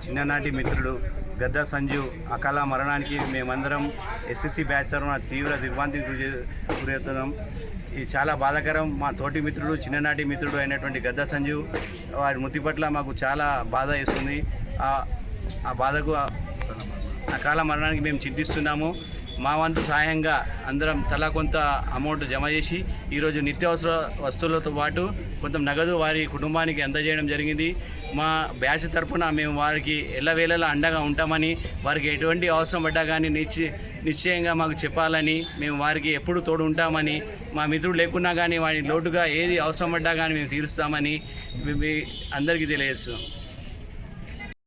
చిన్ననాటి మిత్రుడు గద్దా సంజు అకాల మరణానికి మేమందరం ఎస్ఎస్సి బ్యాచ్ తరఫున తీవ్ర దిగ్భ్రాంతికి గురవుతున్నాం. ఇది చాలా బాధాకరం. మా తోటి మిత్రుడు చిన్ననాటి మిత్రుడు అయినటువంటి గద్దా సంజు వారి మృతి పట్ల మాకు చాలా బాధ వేస్తుంది. ఆ బాధకు అకాల మరణానికి మేము చింతిస్తున్నాము. మా వంతు సహాయంగా అందరం తలా కొంత అమౌంట్ జమ చేసి ఈరోజు నిత్యావసర వస్తువులతో పాటు కొంత నగదు వారి కుటుంబానికి అందజేయడం జరిగింది. మా బ్యాచ్ తరఫున మేము వారికి ఎల్లవేళలా అండగా ఉంటామని, వారికి ఎటువంటి అవసరం పడ్డా కానీ నిశ్చయంగా మాకు చెప్పాలని, మేము వారికి ఎప్పుడు తోడు ఉంటామని, మా మిత్రుడు లేకున్నా కానీ వారి లోటుగా ఏది అవసరం పడ్డా కానీ మేము తీరుస్తామని అందరికీ తెలియజేస్తున్నాం.